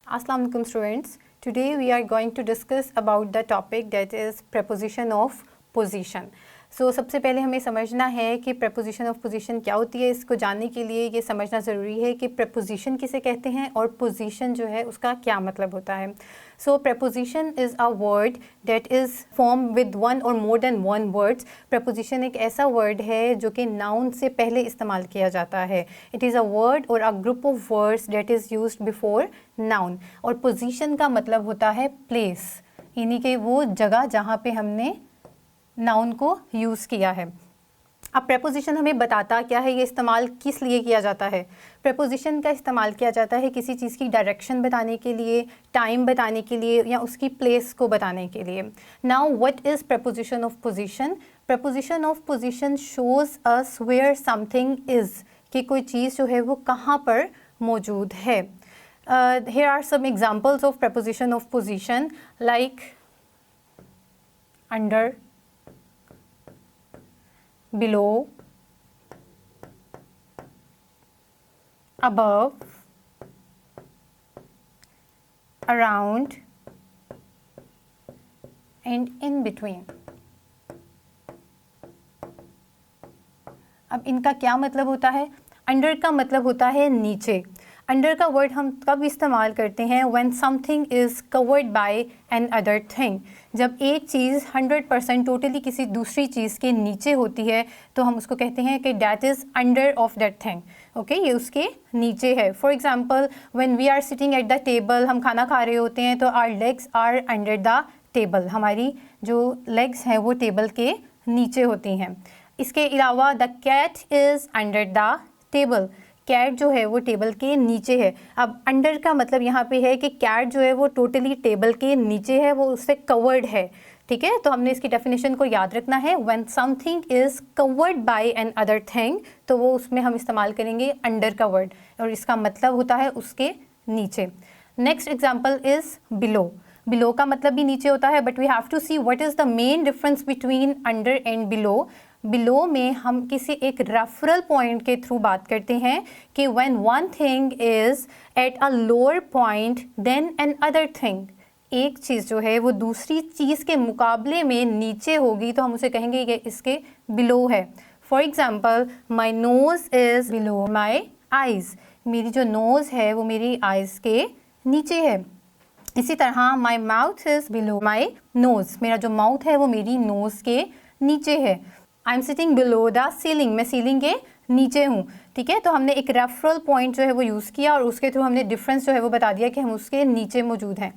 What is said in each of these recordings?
Assalamu alaikum students. Today we are going to discuss about the topic that is preposition of position. So सबसे पहले हमें समझना है कि preposition of position क्या होती है. इसको जानने के लिए ये समझना ज़रूरी है कि preposition किसे कहते हैं और position जो है उसका क्या मतलब होता है. So preposition is a word that is formed with one or more than one words. Preposition एक ऐसा word है जो कि noun से पहले इस्तेमाल किया जाता है. It is a word or a group of words that is used before noun. और position का मतलब होता है place, यानी कि वो जगह जहाँ पे हमने नाउन को यूज़ किया है. अब प्रेपोजिशन हमें बताता क्या है, ये इस्तेमाल किस लिए किया जाता है. प्रेपोजिशन का इस्तेमाल किया जाता है किसी चीज़ की डायरेक्शन बताने के लिए, टाइम बताने के लिए या उसकी प्लेस को बताने के लिए. Now what is preposition of position. Preposition of position shows us where something is, कि कोई चीज़ जो है वो कहाँ पर मौजूद है. Here are some examples of preposition of position like under, below, above, around and in between. अब इनका क्या मतलब होता है. अंडर का मतलब होता है नीचे. अंडर का वर्ड हम कब इस्तेमाल करते हैं, when something is covered by an other thing. जब एक चीज़ 100% टोटली किसी दूसरी चीज़ के नीचे होती है तो हम उसको कहते हैं कि that is under of that thing. Okay ये उसके नीचे है. For example when we are sitting at the table, हम खाना खा रहे होते हैं तो our legs are under the table. हमारी जो legs हैं वो टेबल के नीचे होती हैं. इसके अलावा the cat is under the table. Cat जो है वो टेबल के नीचे है. अब अंडर का मतलब यहाँ पे है कि कैट जो है वो टोटली टेबल के नीचे है, वो उससे कवर्ड है. ठीक है, तो हमने इसकी डेफिनेशन को याद रखना है. When something is covered by another thing, तो वो उसमें हम इस्तेमाल करेंगे अंडर का वर्ड और इसका मतलब होता है उसके नीचे. Next example is below. Below का मतलब भी नीचे होता है, but we have to see what is the main difference between under and below. Below में हम किसी एक रेफरल पॉइंट के थ्रू बात करते हैं कि when one thing is at a lower point than another thing. एक चीज़ जो है वो दूसरी चीज़ के मुकाबले में नीचे होगी तो हम उसे कहेंगे कि इसके बिलो है. For example my nose is below my eyes. मेरी जो नोज़ है वो मेरी आइज़ के नीचे है. इसी तरह my mouth is below my nose. मेरा जो माउथ है वो मेरी नोज़ के नीचे है. आई am sitting below the ceiling. मैं सीलिंग के नीचे हूँ. ठीक है, तो हमने एक रेफरल पॉइंट जो है वो यूज़ किया और उसके थ्रू हमने डिफरेंस जो है वो बता दिया कि हम उसके नीचे मौजूद हैं.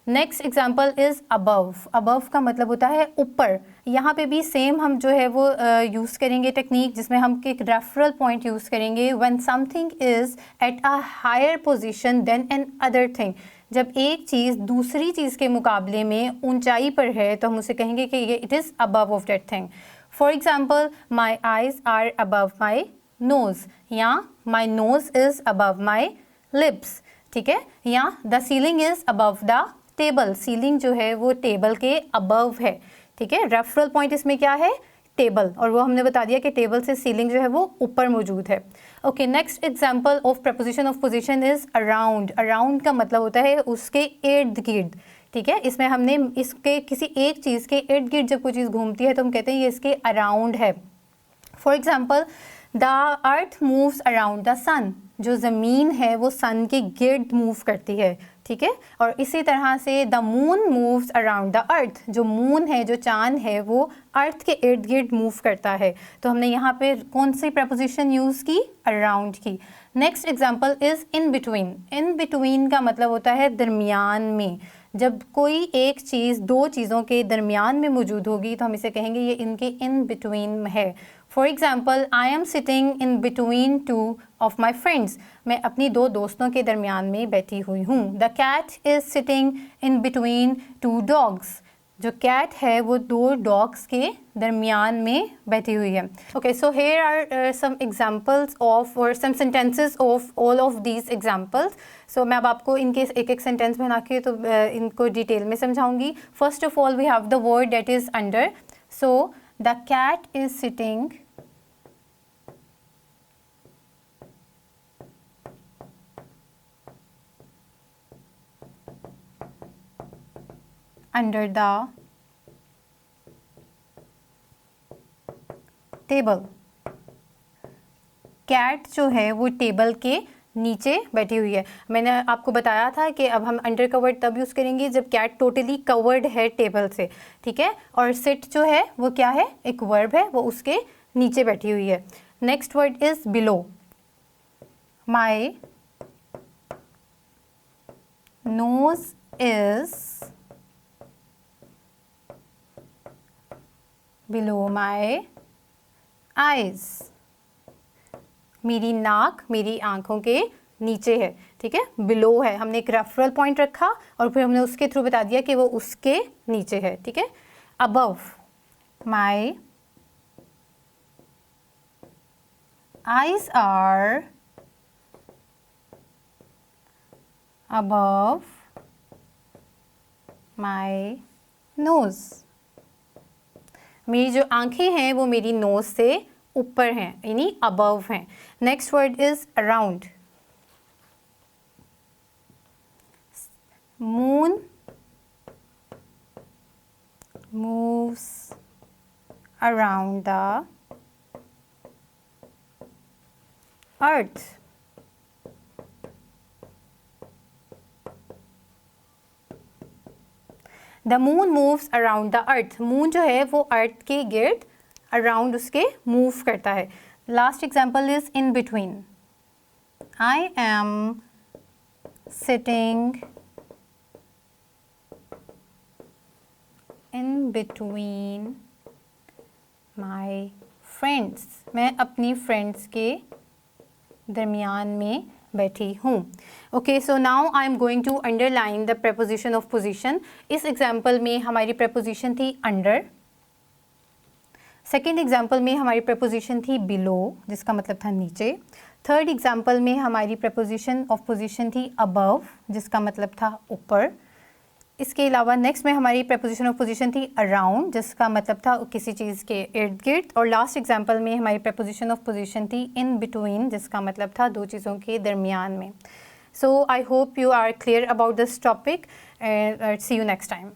Next example is above. Above का मतलब होता है ऊपर. यहाँ पे भी सेम हम जो है वो यूज़ करेंगे टेक्निक जिसमें हम एक रेफरल पॉइंट यूज़ करेंगे. When something is at a higher position than another thing. जब एक चीज़ दूसरी चीज़ के मुकाबले में ऊंचाई पर है तो हम उसे कहेंगे कि ये it is above of that thing. For example my eyes are above my nose, या my nose is above my lips. ठीक है, या the ceiling is above the table. Ceiling जो है वो टेबल के अबव है. ठीक है, रेफरल पॉइंट इसमें क्या है, टेबल, और वो हमने बता दिया कि टेबल से सीलिंग जो है वो ऊपर मौजूद है. Okay, next example of preposition of position is around. Around का मतलब होता है उसके इर्द गिर्द. ठीक है, इसमें हमने इसके किसी एक चीज़ के इर्द गिर्द जब कोई चीज़ घूमती है तो हम कहते हैं ये इसके अराउंड है. For example the earth moves around the sun. जो ज़मीन है वो सन के गिर्द मूव करती है. ठीक है, और इसी तरह से the moon moves around the earth. जो मून है, जो चांद है, वो अर्थ के इर्द गिर्द मूव करता है. तो हमने यहाँ पे कौन सी प्रपोजिशन यूज़ की, अराउंड की. Next example is in between. In between का मतलब होता है दरमियान में. जब कोई एक चीज़ दो चीज़ों के दरमियान में मौजूद होगी तो हम इसे कहेंगे ये इनके इन बिटवीन है. For example I am sitting in between two of my friends. मैं अपनी दो दोस्तों के दरमियान में बैठी हुई हूँ. The cat is sitting in between two dogs. जो कैट है वो दो डॉग्स के दरमियान में बैठी हुई है. Okay, so here are some examples of और some sentences of all of these examples. So मैं अब आपको इनके एक एक सेंटेंस बना के तो इनको डिटेल में समझाऊंगी. First of all we have the word that is under. So the cat is sitting under the table. Cat जो है वो टेबल के नीचे बैठी हुई है। मैंने आपको बताया था कि अब हम अंडर का वर्ड तब यूज़ करेंगे जब कैट टोटली कवर्ड है टेबल से, ठीक है। और सिट जो है वो क्या है, एक वर्ब है, वो उसके नीचे बैठी हुई है। Next word is below. My nose is below my eyes. मेरी नाक मेरी आंखों के नीचे है, ठीक है, बिलो है। हमने एक रेफरल पॉइंट रखा और फिर हमने उसके थ्रू बता दिया कि वो उसके नीचे है, ठीक है। Above, my eyes are above my nose. मेरी जो आंखें हैं वो मेरी नोज से ऊपर हैं, यानी अबव हैं। Next word is around. Moon moves around the earth. The moon moves around the earth. Moon जो है वो अर्थ के गिर्द अराउंड उसके मूव करता है। Last example is in between. I am sitting in between my friends. मैं अपनी फ्रेंड्स के दरमियान में बैठी हूँ। Okay, so now I am going to underline the preposition of position. इस एग्जाम्पल में हमारी preposition थी अंडर। सेकेंड एग्जाम्पल में हमारी preposition थी बिलो, जिसका मतलब था नीचे। थर्ड एग्जाम्पल में हमारी preposition ऑफ पोजिशन थी अबव, जिसका मतलब था ऊपर। इसके अलावा नेक्स्ट में हमारी preposition ऑफ पोजिशन थी अराउंड, जिसका मतलब था किसी चीज़ के इर्द गिर्द। और लास्ट एग्जाम्पल में हमारी preposition ऑफ पोजिशन थी इन बिटवीन, जिसका मतलब था दो चीज़ों के दरमियान में। So I hope you are clear about this topic and see you next time.